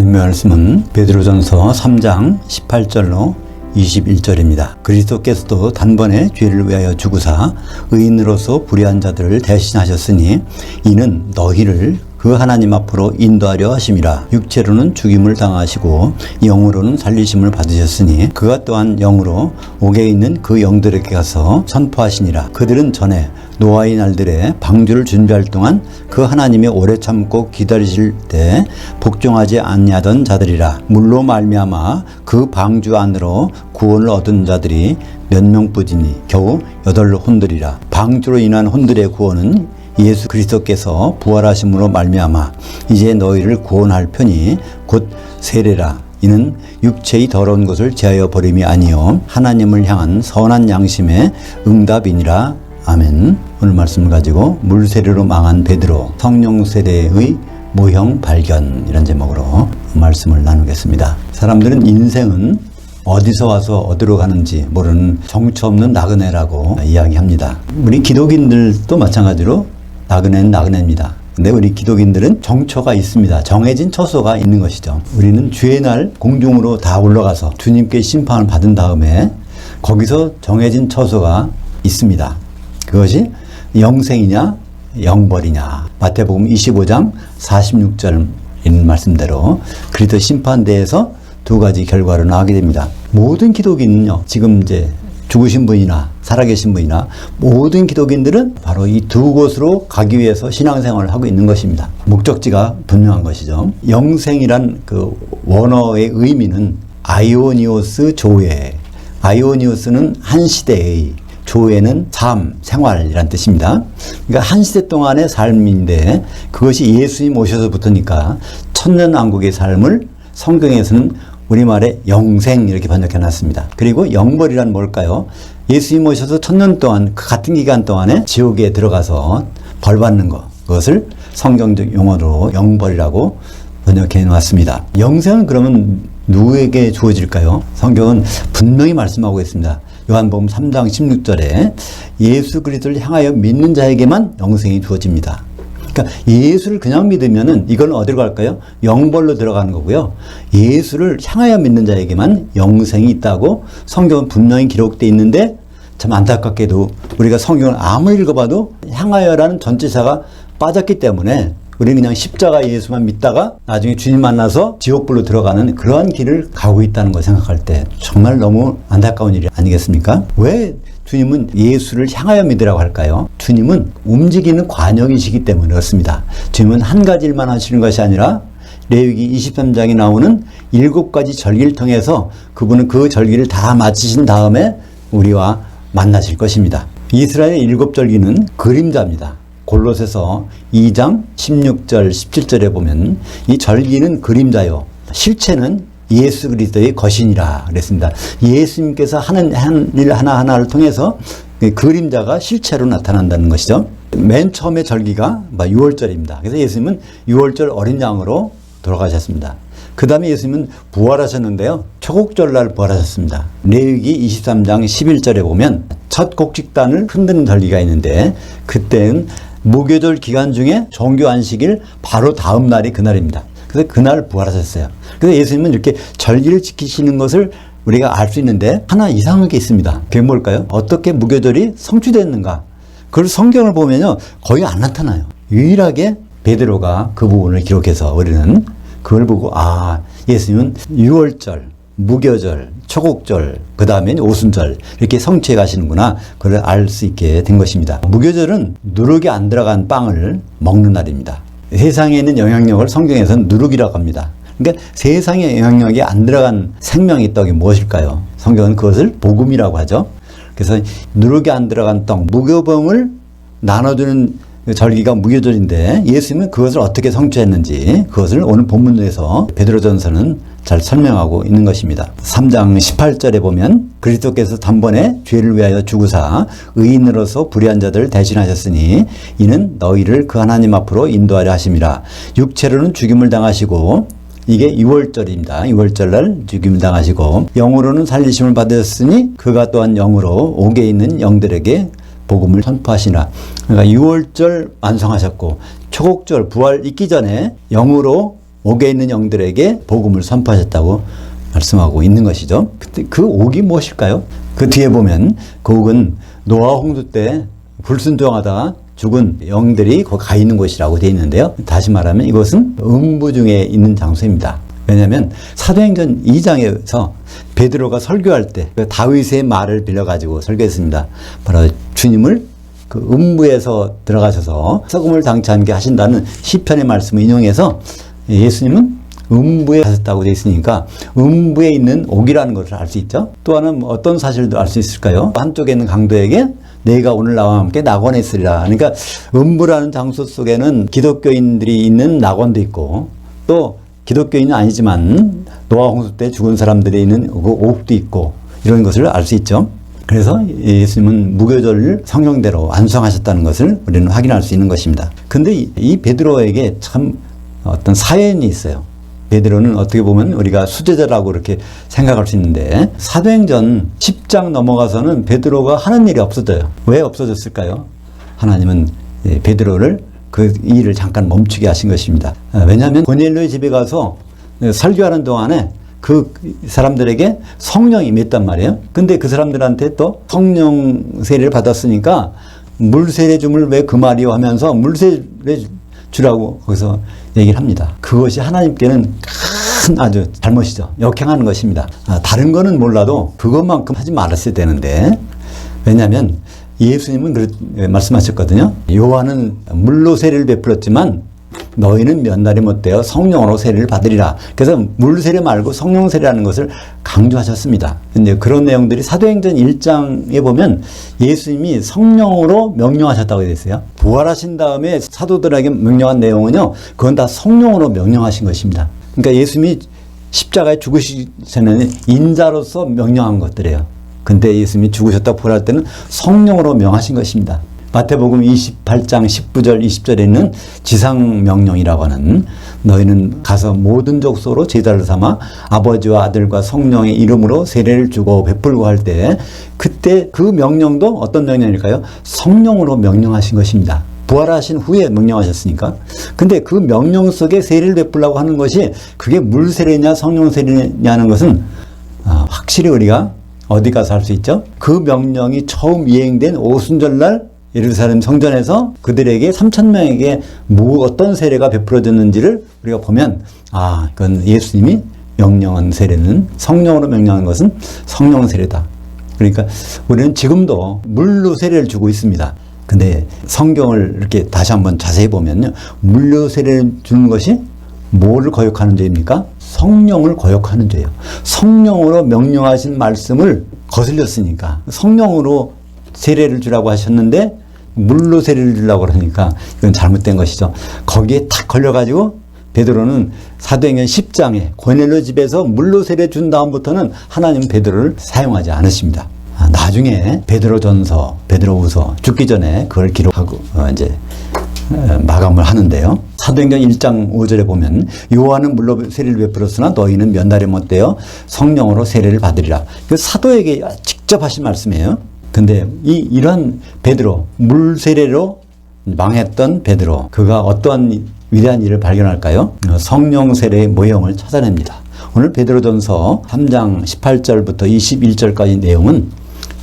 하나님 말씀은 베드로전서 3장 18절로 21절입니다. 그리스도께서도 단번에 죄를 위하여 죽으사 의인으로서 불의한 자들을 대신하셨으니 이는 너희를 그 하나님 앞으로 인도하려 하심이라. 육체로는 죽임을 당하시고 영으로는 살리심을 받으셨으니 그가 또한 영으로 옥에 있는 그 영들에게 가서 선포하시니라. 그들은 전에 노아의 날들에 방주를 준비할 동안 그 하나님이 오래 참고 기다리실 때 복종하지 아니하던 자들이라. 물로 말미암아 그 방주 안으로 구원을 얻은 자들이 몇 명뿐이니 겨우 8혼들이라. 방주로 인한 혼들의 구원은 예수 그리스도께서 부활하심으로 말미암아 이제 너희를 구원할 편이 곧 세례라. 이는 육체의 더러운 것을 제하여 버림이 아니요 하나님을 향한 선한 양심의 응답이니라. 아멘. 오늘 말씀을 가지고 물세례로 망한 베드로 성령 세례의 모형 발견, 이런 제목으로 말씀을 나누겠습니다. 사람들은 인생은 어디서 와서 어디로 가는지 모르는 정처 없는 나그네라고 이야기합니다. 우리 기독인들도 마찬가지로 나그네는 나그네입니다. 근데 우리 기독인들은 정처가 있습니다. 정해진 처소가 있는 것이죠. 우리는 주의 날 공중으로 다 올라가서 주님께 심판을 받은 다음에 거기서 정해진 처소가 있습니다. 그것이 영생이냐 영벌이냐. 마태복음 25장 46절 있는 말씀대로 그리스도 심판대에서 두 가지 결과를 나오게 됩니다. 모든 기독인은요, 지금 이제 죽으신 분이나 살아계신 분이나 모든 기독인들은 바로 이 두 곳으로 가기 위해서 신앙생활을 하고 있는 것입니다. 목적지가 분명한 것이죠. 영생이란 그 원어의 의미는 아이오니오스 조회. 아이오니오스는 한 시대의, 조회는 삶, 생활이란 뜻입니다. 그러니까 한 시대 동안의 삶인데 그것이 예수님 오셔서부터니까 천년왕국의 삶을 성경에서는 우리말에 영생 이렇게 번역해 놨습니다. 그리고 영벌이란 뭘까요? 예수님 오셔서 1000년 동안 그 같은 기간 동안에 지옥에 들어가서 벌 받는 것, 그것을 성경적 용어로 영벌이라고 번역해 놨습니다. 영생은 그러면 누구에게 주어질까요? 성경은 분명히 말씀하고 있습니다. 요한복음 3장 16절에 예수 그리스도를 향하여 믿는 자에게만 영생이 주어집니다. 그러니까 예수를 그냥 믿으면은 이건 어디로 갈까요? 영벌로 들어가는 거고요. 예수를 향하여 믿는 자에게만 영생이 있다고 성경은 분명히 기록되어 있는데, 참 안타깝게도 우리가 성경을 아무리 읽어봐도 향하여라는 전체사가 빠졌기 때문에 우리는 그냥 십자가 예수만 믿다가 나중에 주님 만나서 지옥불로 들어가는 그러한 길을 가고 있다는 걸 생각할 때 정말 너무 안타까운 일이 아니겠습니까? 왜 주님은 예수를 향하여 믿으라고 할까요? 주님은 움직이는 관역이시기 때문에 그렇습니다. 주님은 한 가지 일만 하시는 것이 아니라 레위기 23장에 나오는 7가지 절기를 통해서 그분은 그 절기를 다 마치신 다음에 우리와 만나실 것입니다. 이스라엘의 7절기는 그림자입니다. 골로새서 2장 16절 17절에 보면 이 절기는 그림자요 실체는 예수 그리스도의 거신이라 그랬습니다. 예수님께서 하는 일 하나하나를 통해서 그림자가 실체로 나타난다는 것이죠. 맨 처음에 절기가 6월절입니다. 그래서 예수님은 6월절 어린 양으로 돌아가셨습니다. 그 다음에 예수님은 부활하셨는데요. 초곡절날 부활하셨습니다. 레위기 23장 11절에 보면 첫 곡식단을 흔드는 절기가 있는데 그때는 무교절 기간 중에 정규 안식일 바로 다음 날이 그날입니다. 그래서 그날 부활하셨어요. 그래서 예수님은 이렇게 절기를 지키시는 것을 우리가 알 수 있는데 하나 이상한 게 있습니다. 그게 뭘까요? 어떻게 무교절이 성취됐는가? 그걸 성경을 보면요 거의 안 나타나요. 유일하게 베드로가 그 부분을 기록해서 우리는 그걸 보고 예수님은 6월절, 무교절, 초곡절, 그 다음엔 오순절 이렇게 성취해 가시는구나, 그걸 알 수 있게 된 것입니다. 무교절은 누룩이 안 들어간 빵을 먹는 날입니다. 세상에 있는 영향력을 성경에서는 누룩이라고 합니다. 그러니까 세상에 영향력이 안 들어간 생명의 떡이 무엇일까요? 성경은 그것을 복음이라고 하죠. 그래서 누룩이 안 들어간 떡, 무교병을 나눠주는 절기가 무교절인데 예수님은 그것을 어떻게 성취했는지 그것을 오늘 본문에서 베드로전서는 잘 설명하고 있는 것입니다. 3장 18절에 보면 그리스도께서 단번에 죄를 위하여 죽으사 의인으로서 불의한 자들을 대신하셨으니 이는 너희를 그 하나님 앞으로 인도하려 하심이라. 육체로는 죽임을 당하시고, 이게 6월절입니다. 6월절날 죽임을 당하시고 영으로는 살리심을 받으셨으니 그가 또한 영으로 옥에 있는 영들에게 복음을 선포하시나. 그러니까 6월절 완성하셨고 초곡절 부활 있기 전에 영으로 옥에 있는 영들에게 복음을 선포하셨다고 말씀하고 있는 것이죠. 그 옥이 무엇일까요? 그 뒤에 보면 그 옥은 노아 홍수 때 불순종하다 죽은 영들이 거기 가 있는 곳이라고 되어 있는데요. 다시 말하면 이것은 음부 중에 있는 장소입니다. 왜냐하면 사도행전 2장에서 베드로가 설교할 때 다윗의 말을 빌려가지고 설교했습니다. 바로 주님을 그 음부에서 들어가셔서 썩음을 당치 않게 하신다는 시편의 말씀을 인용해서 예수님은 음부에 가셨다고 되어 있으니까 음부에 있는 옥이라는 것을 알 수 있죠. 또 하나는 어떤 사실도 알 수 있을까요? 한쪽에 있는 강도에게 내가 오늘 나와 함께 낙원에 있으리라. 그러니까 음부라는 장소 속에는 기독교인들이 있는 낙원도 있고 또 기독교인은 아니지만 노아 홍수 때 죽은 사람들이 있는 그 옥도 있고 이런 것을 알 수 있죠. 그래서 예수님은 무교절을 성령대로 완성하셨다는 것을 우리는 확인할 수 있는 것입니다. 근데 이 베드로에게 참 어떤 사연이 있어요. 베드로는 어떻게 보면 우리가 수제자라고 이렇게 생각할 수 있는데 사도행전 10장 넘어가서는 베드로가 하는 일이 없어져요. 왜 없어졌을까요? 하나님은 베드로를 그 일을 잠깐 멈추게 하신 것입니다. 왜냐하면 고넬료의 집에 가서 설교하는 동안에 그 사람들에게 성령이 임했단 말이에요. 근데 그 사람들한테 또 성령 세례를 받았으니까 물세례 줌을 왜 그 말이요 하면서 물세례 주라고 거기서 얘기를 합니다. 그것이 하나님께는 큰 아주 잘못이죠. 역행하는 것입니다. 다른 거는 몰라도 그것만큼 하지 말았어야 되는데 왜냐하면 예수님은 말씀하셨거든요. 요한은 물로 세례를 베풀었지만 너희는 몇 날이 못되어 성령으로 세례를 받으리라. 그래서 물 세례 말고 성령 세례라는 것을 강조하셨습니다. 근데 그런 내용들이 사도행전 1장에 보면 예수님이 성령으로 명령하셨다고 되어 있어요. 부활하신 다음에 사도들에게 명령한 내용은요, 그건 다 성령으로 명령하신 것입니다. 그러니까 예수님이 십자가에 죽으시기 전에는 인자로서 명령한 것들이에요. 근데 예수님이 죽으셨다 부활할 때는 성령으로 명하신 것입니다. 마태복음 28장 19절 20절에는 지상명령이라고 하는 너희는 가서 모든 족속으로 제자를 삼아 아버지와 아들과 성령의 이름으로 세례를 주고 베풀고 할 때 그때 그 명령도 어떤 명령일까요? 성령으로 명령하신 것입니다. 부활하신 후에 명령하셨으니까. 근데 그 명령 속에 세례를 베풀라고 하는 것이 그게 물 세례냐 성령 세례냐는 것은 확실히 우리가 어디 가서 할 수 있죠? 그 명령이 처음 이행된 오순절날 예루살렘 성전에서 그들에게 3,000명에게 어떤 세례가 베풀어졌는지를 우리가 보면 그건 예수님이 명령한 세례는 성령으로 명령한 것은 성령 세례다. 그러니까 우리는 지금도 물로 세례를 주고 있습니다. 근데 성경을 이렇게 다시 한번 자세히 보면요. 물로 세례를 주는 것이 뭐를 거역하는 죄입니까? 성령을 거역하는 죄예요. 성령으로 명령하신 말씀을 거슬렸으니까 성령으로 세례를 주라고 하셨는데 물로 세례를 주려고 그러니까 이건 잘못된 것이죠. 거기에 탁 걸려가지고 베드로는 사도행전 10장에 고넬료 집에서 물로 세례 준 다음부터는 하나님은 베드로를 사용하지 않으십니다. 나중에 베드로전서, 베드로후서 죽기 전에 그걸 기록하고 이제 마감을 하는데요. 사도행전 1장 5절에 보면 요한은 물로 세례를 베풀었으나 너희는 몇 날이 못되어 성령으로 세례를 받으리라. 그 사도에게 직접 하신 말씀이에요. 근데 이런 베드로, 물 세례로 망했던 베드로, 그가 어떠한 위대한 일을 발견할까요? 성령 세례의 모형을 찾아냅니다. 오늘 베드로전서 3장 18절부터 21절까지 내용은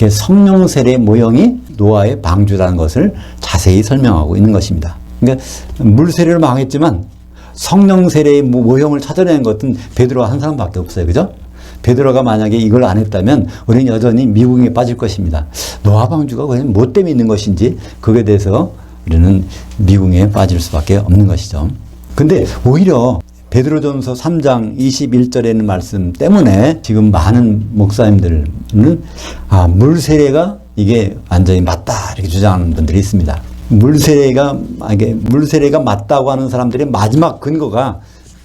성령 세례의 모형이 노아의 방주라는 것을 자세히 설명하고 있는 것입니다. 그러니까 물 세례를 망했지만 성령 세례의 모형을 찾아내는 것은 베드로 한 사람밖에 없어요. 그죠? 베드로가 만약에 이걸 안 했다면 우리는 여전히 미궁에 빠질 것입니다. 노아 방주가 과연 뭐 때문에 있는 것인지 그거에 대해서 우리는 미궁에 빠질 수밖에 없는 것이죠. 근데 오히려 베드로전서 3장 21절에 있는 말씀 때문에 지금 많은 목사님들은 물 세례가 이게 완전히 맞다 이렇게 주장하는 분들이 있습니다. 물 세례가 맞다고 하는 사람들의 마지막 근거가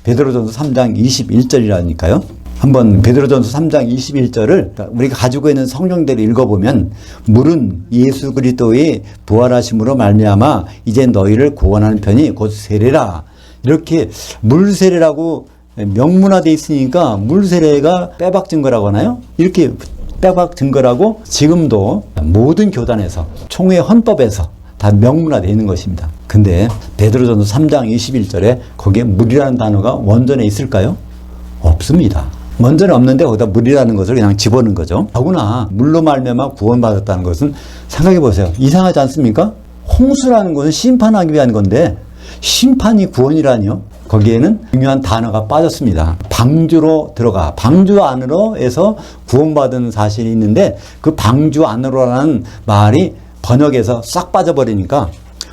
베드로전서 3장 21절이라니까요. 한번 베드로전서 3장 21절을 우리가 가지고 있는 성경대로 읽어보면 물은 예수 그리스도의 부활하심으로 말미암아 이제 너희를 구원하는 편이 곧 세례라. 이렇게 물 세례라고 명문화되어 있으니까 물 세례가 빼박 증거라고 하나요? 이렇게 빼박 증거라고 지금도 모든 교단에서 총회 헌법에서 다 명문화되어 있는 것입니다. 근데 베드로전서 3장 21절에 거기에 물이라는 단어가 원전에 있을까요? 없습니다. 원전에 없는데 거기다 물이라는 것을 그냥 집어넣은 거죠. 더구나 물로 말미암아 구원받았다는 것은 생각해 보세요. 이상하지 않습니까? 홍수라는 것은 심판하기 위한 건데 심판이 구원이라니요? 거기에는 중요한 단어가 빠졌습니다. 방주로 들어가, 방주 안으로 해서 구원받은 사실이 있는데 그 방주 안으로라는 말이 번역에서 싹 빠져버리니까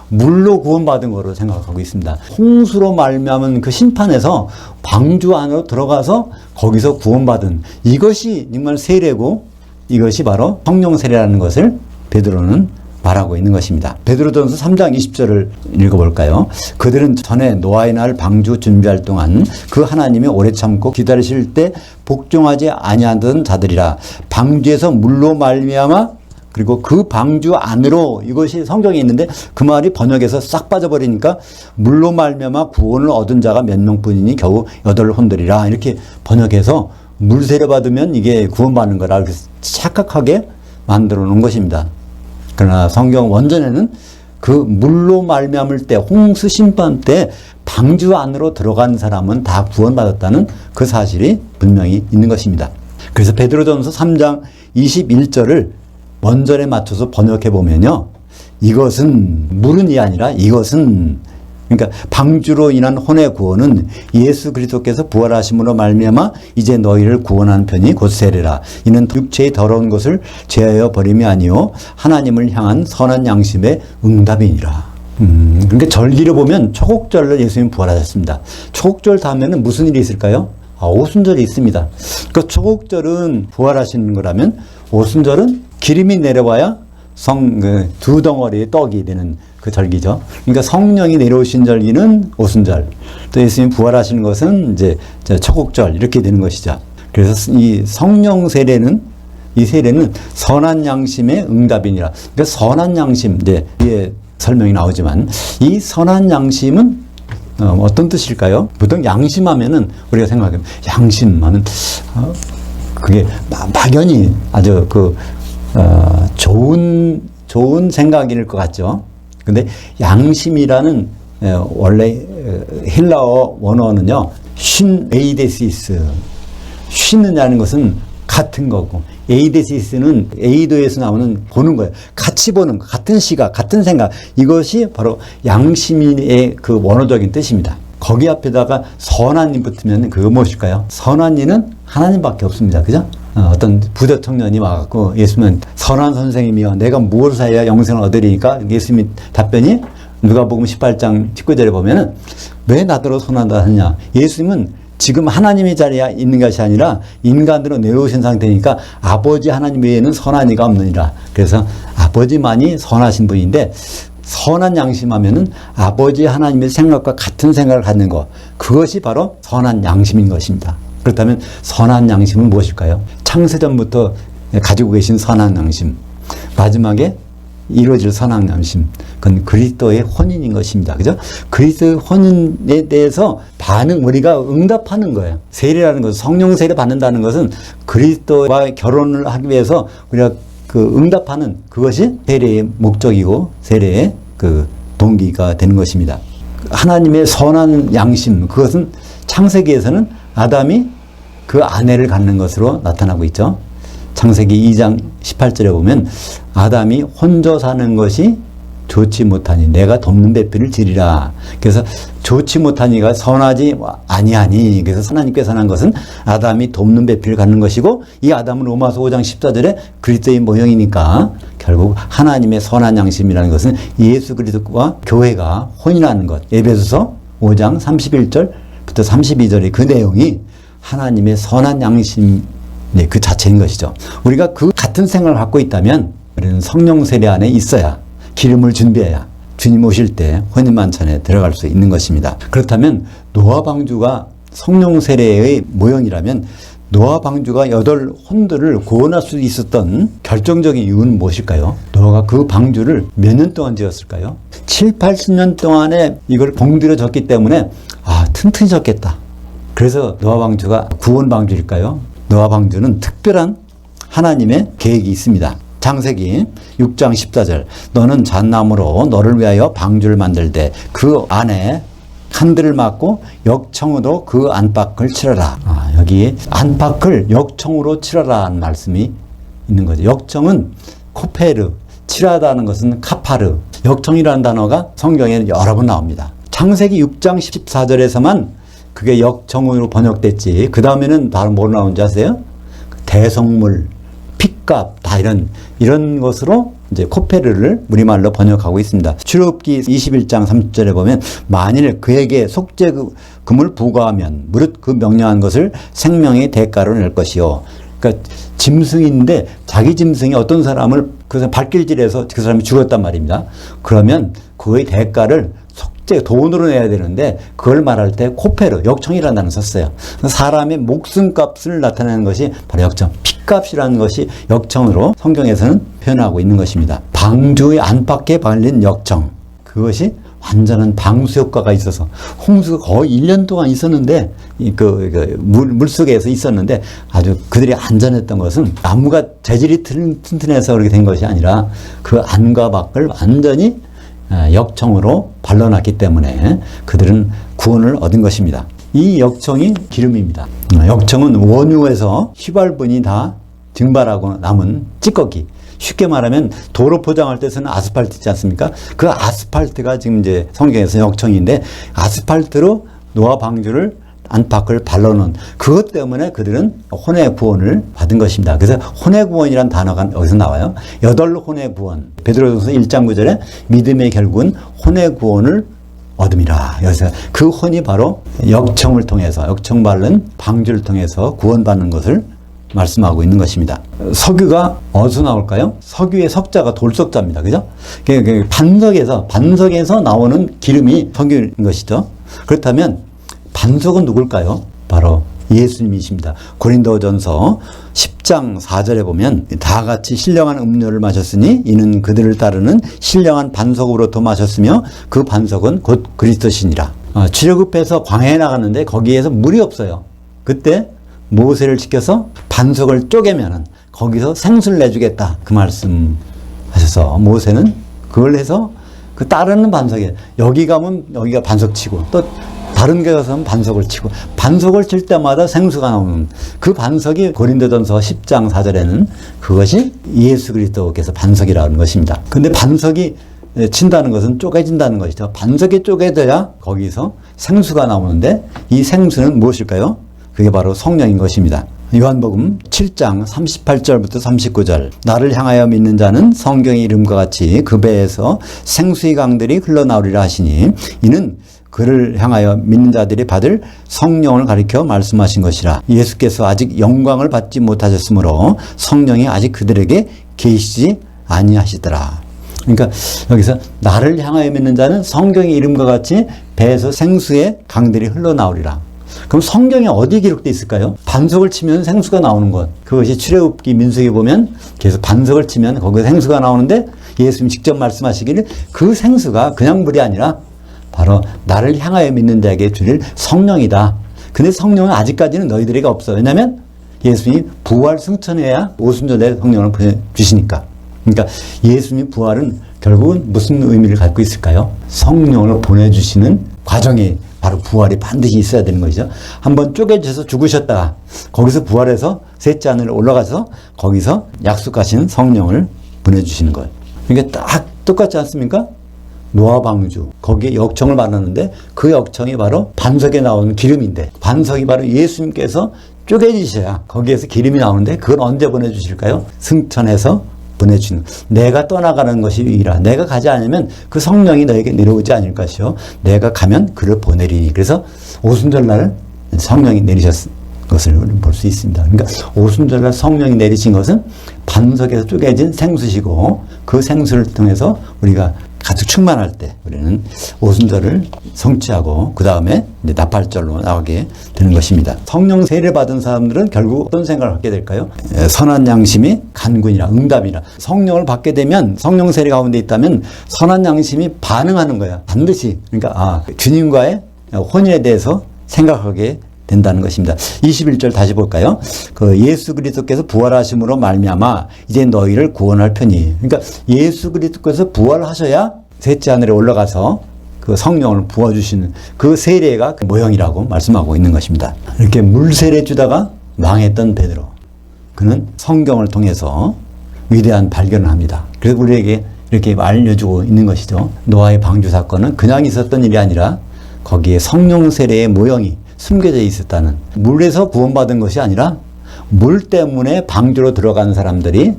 물로 구원받은 거로 생각하고 있습니다. 홍수로 말미암은 그 심판에서 방주 안으로 들어가서 거기서 구원받은 이것이 정말 세례고 이것이 바로 성령 세례라는 것을 베드로는 말하고 있는 것입니다. 베드로전서 3장 20절을 읽어볼까요? 그들은 전에 노아의 날 방주 준비할 동안 그 하나님이 오래 참고 기다리실 때 복종하지 아니하던 자들이라. 방주에서 물로 말미암아 그리고 그 방주 안으로, 이것이 성경에 있는데 그 말이 번역에서 싹 빠져버리니까 물로 말미암아 구원을 얻은 자가 몇 명뿐이니 겨우 8혼들이라 이렇게 번역해서 물 세례 받으면 이게 구원받는 거라 이렇게 착각하게 만들어 놓은 것입니다. 그러나 성경 원전에는 그 물로 말미암을 때, 홍수 심판 때 방주 안으로 들어간 사람은 다 구원받았다는 그 사실이 분명히 있는 것입니다. 그래서 베드로전서 3장 21절을 원전에 맞춰서 번역해 보면요, 이것은 물은이 아니라 이것은, 그러니까 방주로 인한 혼의 구원은 예수 그리스도께서 부활하심으로 말미암아 이제 너희를 구원하는 편이 곧 세례라. 이는 육체의 더러운 것을 제하여 버림이 아니요 하나님을 향한 선한 양심의 응답이니라. 그러니까 절기를 보면 초곡절로 예수님 부활하셨습니다. 초곡절 다음에는 무슨 일이 있을까요? 오순절이 있습니다. 그러니까 초곡절은 부활하시는 거라면 오순절은 기름이 내려와야 두 덩어리의 떡이 되는 그 절기죠. 그러니까 성령이 내려오신 절기는 오순절, 또 예수님 부활하시는 것은 이제 초곡절 이렇게 되는 것이죠. 그래서 이 성령 세례는, 이 세례는 선한 양심의 응답이니라. 그러니까 선한 양심, 이제 뒤에 설명이 나오지만 이 선한 양심은 어떤 뜻일까요? 보통 양심하면은 우리가 생각하면 양심하면 그게 막연히 아주 좋은 생각일 것 같죠. 근데 양심이라는 원래 헬라어 원어는요, 쉰 에이데시스, 쉬느냐는 것은 같은 거고, 에이데시스는 에이도에서 나오는 보는 거예요. 같이 보는 거, 같은 시각, 같은 생각, 이것이 바로 양심의 그 원어적인 뜻입니다. 거기 앞에다가 선한이 붙으면 그거 무엇일까요? 선한이는 하나님밖에 없습니다. 그죠? 어떤 부자 청년이 와갖고 예수님은 선한 선생님이여 내가 무엇을 해야 영생을 얻으리니까 예수님이 답변이 누가복음 18장 19절에 보면은 왜 나더러 선하다 하느냐. 예수님은 지금 하나님의 자리에 있는 것이 아니라 인간으로 내려오신 상태니까 아버지 하나님 외에는 선한 이가 없느니라. 그래서 아버지만이 선하신 분인데 선한 양심하면은 아버지 하나님의 생각과 같은 생각을 갖는 것, 그것이 바로 선한 양심인 것입니다. 그렇다면 선한 양심은 무엇일까요? 창세전부터 가지고 계신 선한 양심, 마지막에 이루어질 선한 양심, 그건 그리스도의 혼인인 것입니다. 그죠? 그리스도의 혼인에 대해서 우리가 응답하는 거예요. 세례라는 것은, 성령 세례 받는다는 것은 그리스도와 결혼을 하기 위해서 우리가 응답하는 그것이 세례의 목적이고 세례의 동기가 되는 것입니다. 하나님의 선한 양심, 그것은 창세기에서는 아담이 그 아내를 갖는 것으로 나타나고 있죠. 창세기 2장 18절에 보면 아담이 혼자 사는 것이 좋지 못하니 내가 돕는 배필을 지리라. 그래서 좋지 못하니가 선하지 아니하니, 그래서 하나님께서 한 것은 아담이 돕는 배필을 갖는 것이고, 이 아담은 로마서 5장 14절에 그리스도의 모형이니까 결국 하나님의 선한 양심이라는 것은 예수 그리스도와 교회가 혼인하는 것. 에베소서 5장 31절부터 32절의 그 내용이 하나님의 선한 양심 그 자체인 것이죠. 우리가 그 같은 생각을 갖고 있다면 우리는 성령 세례 안에 있어야, 기름을 준비해야 주님 오실 때 혼인 만찬에 들어갈 수 있는 것입니다. 그렇다면 노아 방주가 성령 세례의 모형이라면 노아 방주가 8혼들을 구원할 수 있었던 결정적인 이유는 무엇일까요? 노아가 그 방주를 몇 년 동안 지었을까요? 7, 80년 동안에 이걸 봉들여 졌기 때문에 튼튼히 졌겠다. 그래서 노아 방주가 구원 방주일까요? 노아 방주는 특별한 하나님의 계획이 있습니다. 창세기 6장 14절 너는 잣나무로 너를 위하여 방주를 만들되 그 안에 칸들을 막고 역청으로 그 안팎을 칠하라. 여기 안팎을 역청으로 칠하라 하는 말씀이 있는 거죠. 역청은 코페르, 칠하다는 것은 카파르. 역청이라는 단어가 성경에는 여러 번 나옵니다. 창세기 6장 14절에서만 그게 역청으로 번역됐지. 그 다음에는 바로 뭐로 나온지 아세요? 대성물, 핏값, 다 이런 것으로 이제 코페르를 우리말로 번역하고 있습니다. 출애굽기 21장 30절에 보면 만일 그에게 속죄금을 부과하면 무릇 그 명령한 것을 생명의 대가로 낼 것이요. 그러니까 짐승인데 자기 짐승이 어떤 사람을 그 사람 발길질해서 그 사람이 죽었단 말입니다. 그러면 그의 대가를 돈으로 내야 되는데 그걸 말할 때 코페르, 역청이라는 단어를 썼어요. 사람의 목숨값을 나타내는 것이 바로 역청, 핏값이라는 것이 역청으로 성경에서는 표현하고 있는 것입니다. 방주의 안팎에 발린 역청, 그것이 완전한 방수 효과가 있어서 홍수가 거의 1년 동안 있었는데 물속에서 있었는데 아주 그들이 안전했던 것은 나무가 재질이 튼튼해서 그렇게 된 것이 아니라 그 안과 밖을 완전히 역청으로 발라놨기 때문에 그들은 구원을 얻은 것입니다. 이 역청이 기름입니다. 역청은 원유에서 휘발분이 다 증발하고 남은 찌꺼기. 쉽게 말하면 도로 포장할 때 쓰는 아스팔트 있지 않습니까? 그 아스팔트가 지금 이제 성경에서 역청인데 아스팔트로 노아 방주를 안팎을 발라놓은 그것 때문에 그들은 혼의 구원을 받은 것입니다. 그래서 혼의 구원이라는 단어가 여기서 나와요. 8혼의 구원. 베드로전서 1장 9절에 믿음의 결국은 혼의 구원을 얻음이라. 여기서 그 혼이 바로 역청을 통해서 역청 바른 방주를 통해서 구원받는 것을 말씀하고 있는 것입니다. 석유가 어디서 나올까요? 석유의 석자가 돌석자입니다. 그죠? 반석에서 나오는 기름이 석유인 것이죠. 그렇다면 반석은 누굴까요? 바로 예수님이십니다. 고린도전서 10장 4절에 보면 다 같이 신령한 음료를 마셨으니 이는 그들을 따르는 신령한 반석으로부터 마셨으며 그 반석은 곧 그리스도시니라. 출애굽해서 광야에 나갔는데 거기에서 물이 없어요. 그때 모세를 지켜서 반석을 쪼개면은 거기서 생수를 내주겠다. 그 말씀 하셔서 모세는 그걸 해서 그 따르는 반석에 여기 가면 여기가 반석 치고 또 다른 데 가서는 반석을 치고 반석을 칠 때마다 생수가 나오는 그 반석이 고린도전서 10장 4절에는 그것이 예수 그리스도께서 반석이라는 것입니다. 근데 반석이 친다는 것은 쪼개진다는 것이죠. 반석이 쪼개져야 거기서 생수가 나오는데 이 생수는 무엇일까요? 그게 바로 성령인 것입니다. 요한복음 7장 38절부터 39절 나를 향하여 믿는 자는 성경의 이름과 같이 그 배에서 생수의 강들이 흘러나오리라 하시니 이는 그를 향하여 믿는 자들이 받을 성령을 가리켜 말씀하신 것이라. 예수께서 아직 영광을 받지 못하셨으므로 성령이 아직 그들에게 계시지 아니하시더라. 그러니까 여기서 나를 향하여 믿는 자는 성경의 이름과 같이 배에서 생수의 강들이 흘러나오리라. 그럼 성경에 어디 기록되어 있을까요? 반석을 치면 생수가 나오는 것. 그것이 출애굽기 민수기 보면 계속 반석을 치면 거기서 생수가 나오는데 예수님이 직접 말씀하시기를 그 생수가 그냥 물이 아니라 바로 나를 향하여 믿는 자에게 주릴 성령이다. 근데 성령은 아직까지는 너희들에게 없어. 왜냐하면 예수님이 부활 승천해야 오순절에 성령을 보내주시니까. 그러니까 예수님의 부활은 결국은 무슨 의미를 갖고 있을까요? 성령을 보내주시는 과정이 바로 부활이 반드시 있어야 되는 것이죠. 한번 쪼개져서 죽으셨다가 거기서 부활해서 셋째 하늘에 올라가서 거기서 약속하신 성령을 보내주시는 거예요. 그러니까 딱 똑같지 않습니까? 노아 방주 거기에 역청을 받았는데 그 역청이 바로 반석에 나오는 기름인데 반석이 바로 예수님께서 쪼개지셔야 거기에서 기름이 나오는데 그걸 언제 보내주실까요? 승천해서 보내주시는 내가 떠나가는 것이 유일하 내가 가지 않으면 그 성령이 너에게 내려오지 않을 것이요 내가 가면 그를 보내리니. 그래서 오순절날 성령이 내리셨 것을 볼 수 있습니다. 그러니까 오순절날 성령이 내리신 것은 반석에서 쪼개진 생수시고 그 생수를 통해서 우리가 가득 충만할 때 우리는 오순절을 성취하고 그 다음에 이제 나팔절로 나가게 되는 것입니다. 성령 세례를 받은 사람들은 결국 어떤 생각을 갖게 될까요? 선한 양심이 간군이라 응답이라. 성령을 받게 되면 성령 세례 가운데 있다면 선한 양심이 반응하는 거야. 반드시. 그러니까 주님과의 혼인에 대해서 생각하게 된다는 것입니다. 21절 다시 볼까요? 그 예수 그리스도께서 부활하심으로 말미암아 이제 너희를 구원할 편이. 그러니까 예수 그리스도께서 부활하셔야 셋째 하늘에 올라가서 그 성령을 부어주시는 그 세례가 그 모형이라고 말씀하고 있는 것입니다. 이렇게 물세례 주다가 망했던 베드로. 그는 성경을 통해서 위대한 발견을 합니다. 그래서 우리에게 이렇게 알려주고 있는 것이죠. 노아의 방주 사건은 그냥 있었던 일이 아니라 거기에 성령 세례의 모형이 숨겨져 있었다는, 물에서 구원받은 것이 아니라 물 때문에 방주로 들어간 사람들이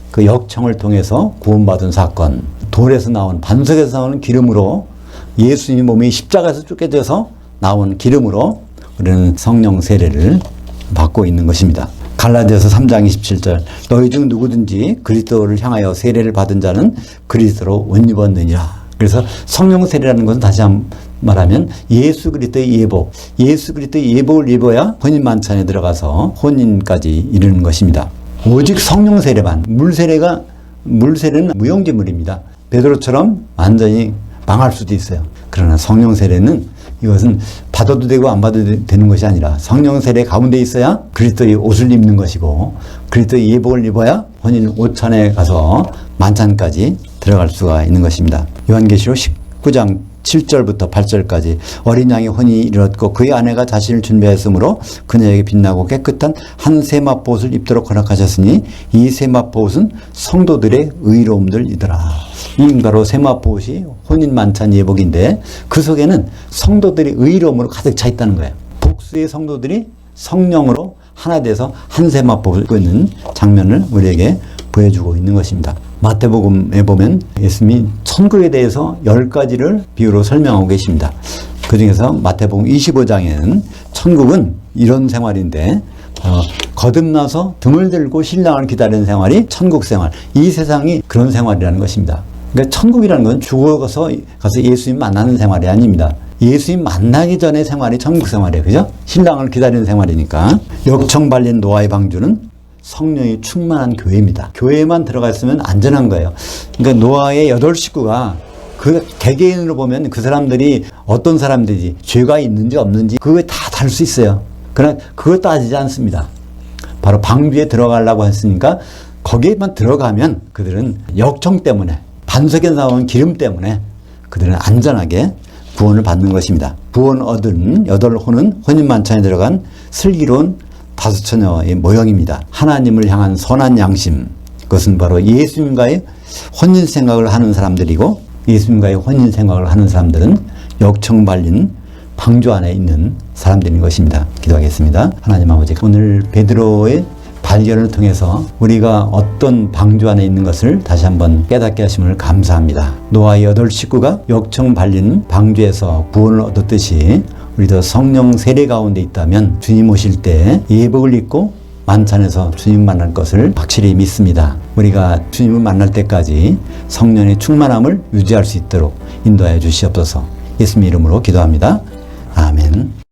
그 역청을 통해서 구원받은 사건, 돌에서 나온, 반석에서 나오는 기름으로 예수님 몸이 십자가에서 쫓겨져서 나온 기름으로 우리는 성령 세례를 받고 있는 것입니다. 갈라디아서 3장 27절 너희 중 누구든지 그리스도를 향하여 세례를 받은 자는 그리스도로 옷 입었느니라. 그래서 성령 세례라는 것은 다시 한번 말하면 예수 그리스도의 예복, 예수 그리스도의 예복을 입어야 혼인 만찬에 들어가서 혼인까지 이르는 것입니다. 오직 성령 세례만, 물세례는 무용지물입니다. 베드로처럼 완전히 망할 수도 있어요. 그러나 성령 세례는 이것은 받아도 되고 안 받아도 되는 것이 아니라 성령 세례 가운데 있어야 그리스도의 옷을 입는 것이고 그리스도의 예복을 입어야 혼인 오찬에 가서 만찬까지 들어갈 수가 있는 것입니다. 요한계시록 19장 7절부터 8절까지 어린 양이 혼인이 이르렀고 그의 아내가 자신을 준비하였으므로 그녀에게 빛나고 깨끗한 한 세마포옷을 입도록 허락하셨으니 이 세마포옷은 성도들의 의로움들이더라. 이 바로 세마포옷이 혼인 만찬 예복인데 그 속에는 성도들이 의로움으로 가득 차 있다는 거예요. 복수의 성도들이 성령으로 하나 돼서 한 세마포옷을 입고 있는 장면을 우리에게 보여주고 있는 것입니다. 마태복음에 보면 예수님이 천국에 대해서 10가지를 비유로 설명하고 계십니다. 그 중에서 마태복음 25장에는 천국은 이런 생활인데 거듭나서 등을 들고 신랑을 기다리는 생활이 천국 생활, 이 세상이 그런 생활이라는 것입니다. 그러니까 천국이라는 건 죽어서 가서 예수님 만나는 생활이 아닙니다. 예수님 만나기 전의 생활이 천국 생활이에요. 그죠? 신랑을 기다리는 생활이니까. 역청 발린 노아의 방주는 성령이 충만한 교회입니다. 교회만 들어가 있으면 안전한 거예요. 그러니까 노아의 8식구가 그 개개인으로 보면 그 사람들이 어떤 사람들이 죄가 있는지 없는지 그거 다 다를 수 있어요. 그러나 그거 따지지 않습니다. 바로 방주에 들어가려고 했으니까 거기에만 들어가면 그들은 역청 때문에 반석에 나오는 기름 때문에 그들은 안전하게 구원을 받는 것입니다. 구원 얻은 8혼은 혼인만찬에 들어간 슬기로운 5처녀의 모형입니다. 하나님을 향한 선한 양심, 그것은 바로 예수님과의 혼인 생각을 하는 사람들이고 예수님과의 혼인 생각을 하는 사람들은 역청 발린 방주 안에 있는 사람들인 것입니다. 기도하겠습니다. 하나님 아버지, 오늘 베드로의 발견을 통해서 우리가 어떤 방주 안에 있는 것을 다시 한번 깨닫게 하심을 감사합니다. 노아의 8식구가 역청 발린 방주에서 구원을 얻었듯이 우리도 성령 세례 가운데 있다면 주님 오실 때 예복을 입고 만찬에서 주님 만날 것을 확실히 믿습니다. 우리가 주님을 만날 때까지 성령의 충만함을 유지할 수 있도록 인도하여 주시옵소서. 예수님 이름으로 기도합니다. 아멘.